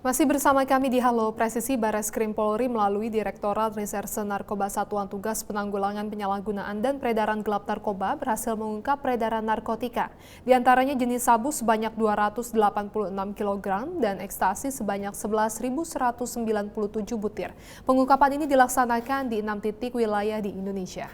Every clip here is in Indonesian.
Masih bersama kami di Halo Presisi, Barreskrim Polri melalui Direktorat Reserse Narkoba Satuan Tugas Penanggulangan Penyalahgunaan dan Peredaran Gelap Narkoba berhasil mengungkap peredaran narkotika. Di antaranya jenis sabu sebanyak 286 kg dan ekstasi sebanyak 11.197 butir. Pengungkapan ini dilaksanakan di 6 titik wilayah di Indonesia.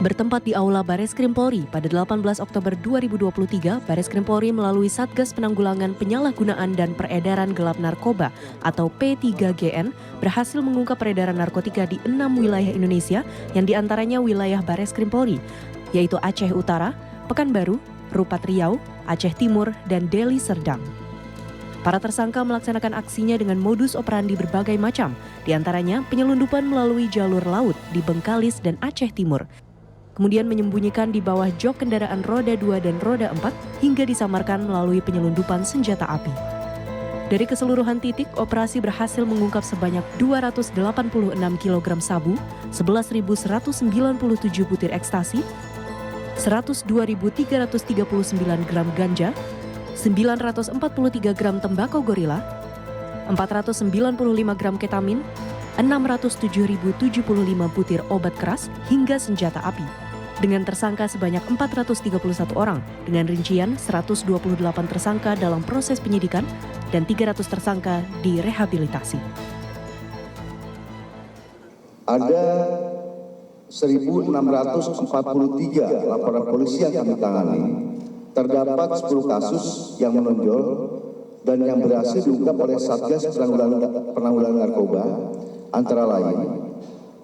Bertempat di Aula Barreskrim Polri pada 18 Oktober 2023, Barreskrim Polri melalui Satgas Penanggulangan Penyalahgunaan dan Peredaran Gelap Narkoba atau P3GN berhasil mengungkap peredaran narkotika di 6 wilayah Indonesia yang diantaranya wilayah Barreskrim Polri, yaitu Aceh Utara, Pekanbaru, Rupat Riau, Aceh Timur, dan Deli Serdang. Para tersangka melaksanakan aksinya dengan modus operandi berbagai macam, diantaranya penyelundupan melalui jalur laut di Bengkalis dan Aceh Timur, kemudian menyembunyikan di bawah jok kendaraan roda 2 dan roda 4 hingga disamarkan melalui penyelundupan senjata api. Dari keseluruhan titik, operasi berhasil mengungkap sebanyak 286 kg sabu, 11.197 butir ekstasi, 102.339 gram ganja, 943 gram tembakau gorila, 495 gram ketamin, 607.075 butir obat keras hingga senjata api. Dengan tersangka sebanyak 431 orang, dengan rincian 128 tersangka dalam proses penyidikan dan 300 tersangka direhabilitasi. Ada 1.643 laporan polisi yang kami tangani. Terdapat 10 kasus yang menonjol dan yang berhasil diungkap oleh Satgas Penanggulangan Narkoba, antara lain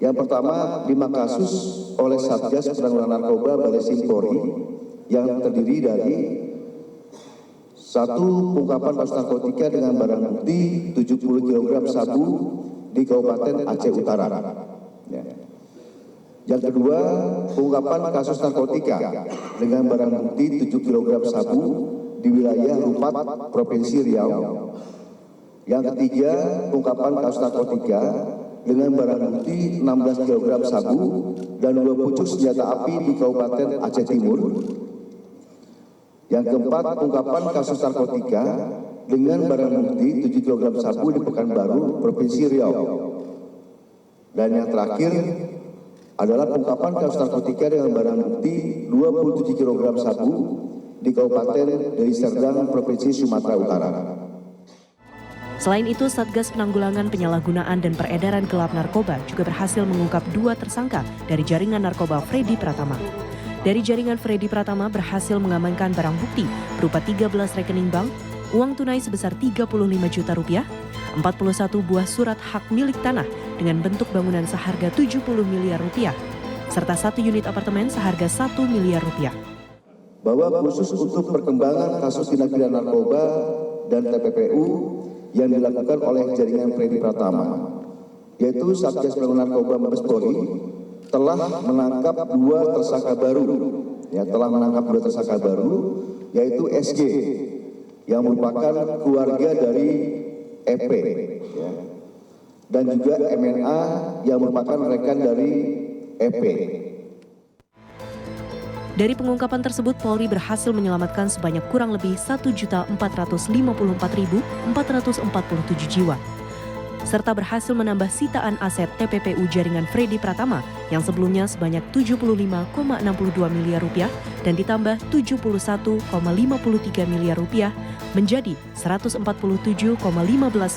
yang pertama 5 kasus oleh Satgas Penanggulangan Narkoba Barreskrim Polri yang terdiri dari 1 pengungkapan kasus narkotika dengan barang bukti 70 kg sabu di Kabupaten Aceh Utara. Yang kedua, pengungkapan kasus narkotika dengan barang bukti 7 kg sabu di wilayah Rupat, Provinsi Riau. Yang ketiga, pengungkapan kasus narkotika dengan barang bukti 16 kg sabu dan 2 pucuk senjata api di Kabupaten Aceh Timur. Yang keempat, pengungkapan kasus narkotika dengan barang bukti 7 kg sabu di Pekanbaru, Provinsi Riau. Dan yang terakhir adalah pengungkapan kasus narkotika dengan barang bukti 27 kg sabu di Kabupaten Deli Serdang, Provinsi Sumatera Utara. Selain itu, Satgas Penanggulangan Penyalahgunaan dan Peredaran Gelap Narkoba juga berhasil mengungkap 2 tersangka dari jaringan narkoba Freddy Pratama. Dari jaringan Freddy Pratama berhasil mengamankan barang bukti berupa 13 rekening bank, uang tunai sebesar 35 juta rupiah, 41 buah surat hak milik tanah dengan bentuk bangunan seharga 70 miliar rupiah, serta 1 unit apartemen seharga 1 miliar rupiah. Bahwa khusus untuk perkembangan kasus tindak pidana narkoba dan TPPU yang dilakukan oleh jaringan Freddy Pratama, yaitu Satgas Penanggulangan Narkoba Mabes Polri telah menangkap 2 tersangka baru, yaitu SG yang merupakan keluarga dari EP, dan juga MNA yang merupakan rekan dari EP. Dari pengungkapan tersebut, Polri berhasil menyelamatkan sebanyak kurang lebih 1.454.447 jiwa, serta berhasil menambah sitaan aset TPPU jaringan Freddy Pratama yang sebelumnya sebanyak 75,62 miliar rupiah dan ditambah 71,53 miliar rupiah menjadi 147,15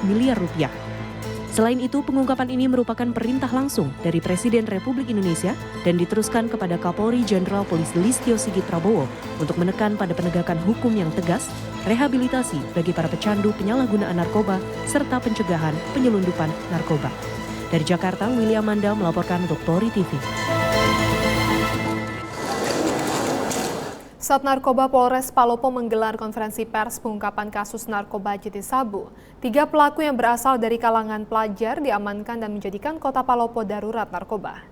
miliar rupiah. Selain itu, pengungkapan ini merupakan perintah langsung dari Presiden Republik Indonesia dan diteruskan kepada Kapolri Jenderal Polisi Listio Sigit Prabowo untuk menekan pada penegakan hukum yang tegas, rehabilitasi bagi para pecandu penyalahgunaan narkoba, serta pencegahan penyelundupan narkoba. Dari Jakarta, William Manda melaporkan untuk Polri TV. Sat Narkoba Polres Palopo menggelar konferensi pers pengungkapan kasus narkoba jenis sabu. 3 pelaku yang berasal dari kalangan pelajar diamankan dan menjadikan kota Palopo darurat narkoba.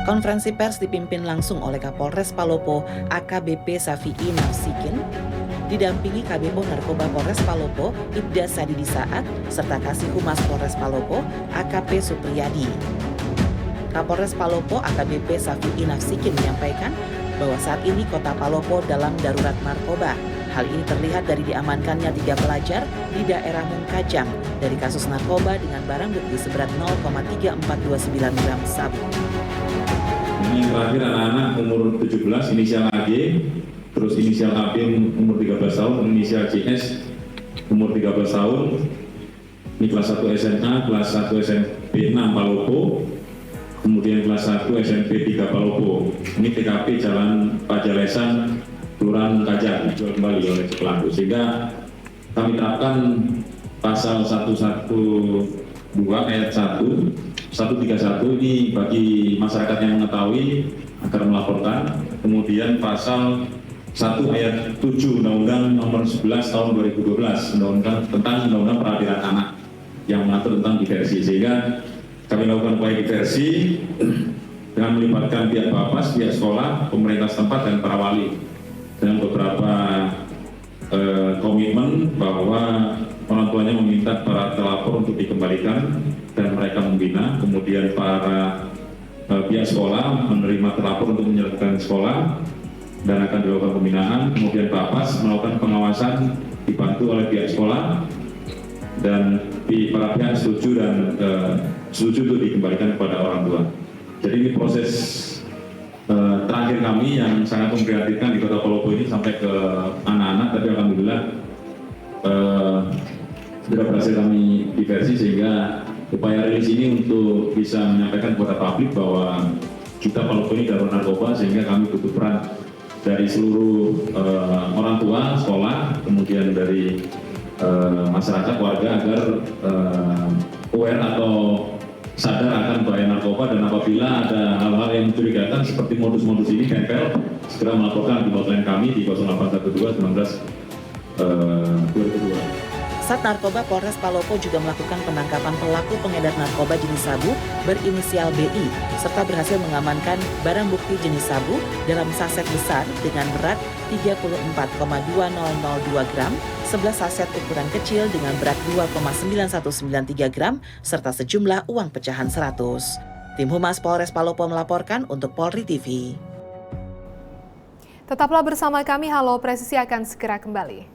Konferensi pers dipimpin langsung oleh Kapolres Palopo AKBP Safi'i Nafsikin, didampingi KBO Narkoba Polres Palopo Ibda Sadidi Saat, serta Kasih Humas Polres Palopo AKP Supriyadi. Kapolres Palopo AKBP Safi'i Nafsikin menyampaikan bahwa saat ini kota Palopo dalam darurat narkoba. Hal ini terlihat dari diamankannya 3 pelajar di daerah Mungkajang dari kasus narkoba dengan barang bukti seberat 0,3429 gram sabu. Ini yang terakhir anak-anak umur 17, inisial AG, terus inisial AB umur 13 tahun, inisial CS umur 13 tahun. Ini kelas 1 SMA, kelas 1 SMP 6 Palopo, kemudian kelas 1 SMP 3 Palopo. Ini TKP Jalan Pajalesan, Kelurahan Kajang, dijual kembali oleh pelaku. Sehingga kami terapkan pasal 112 ayat 1, 131 ini bagi masyarakat yang mengetahui agar melaporkan. Kemudian pasal 1 ayat 7 Undang-Undang Nomor 11 Tahun 2012 tentang Undang-Undang Peradilan Anak yang mengatur tentang diversi. Sehingga kami lakukan upaya diversi dengan melibatkan pihak Bapas, pihak sekolah, pemerintah setempat dan para wali dengan beberapa komitmen bahwa orang tuanya meminta para terlapor untuk dikembalikan dan mereka membina. Kemudian para pihak sekolah menerima terlapor untuk menyerahkan sekolah dan akan dilakukan pembinaan. Kemudian Bapas melakukan pengawasan dibantu oleh pihak sekolah dan para pihak setuju dan setuju untuk dikembalikan kepada orang tua. Jadi ini proses terakhir kami yang sangat memprihatinkan di Kota Palopo ini sampai ke anak-anak, tapi alhamdulillah sudah berhasil kami diversi sehingga upaya rilis ini untuk bisa menyampaikan kepada publik bahwa kita Palopo ini darurat narkoba, sehingga kami butuh peran dari seluruh orang tua, sekolah, kemudian dari masyarakat, warga agar aware atau sadar akan bahaya narkoba, dan apabila ada hal-hal yang mencurigakan seperti modus-modus ini tempel, segera melaporkan di hotline kami di 0812 2002. Sat Narkoba Polres Palopo juga melakukan penangkapan pelaku pengedar narkoba jenis sabu berinisial BI, serta berhasil mengamankan barang bukti jenis sabu dalam saset besar dengan berat 34,2002 gram, 11 saset ukuran kecil dengan berat 2,9193 gram, serta sejumlah uang pecahan 100. Tim Humas Polres Palopo melaporkan untuk Polri TV. Tetaplah bersama kami, Halo Presisi akan segera kembali.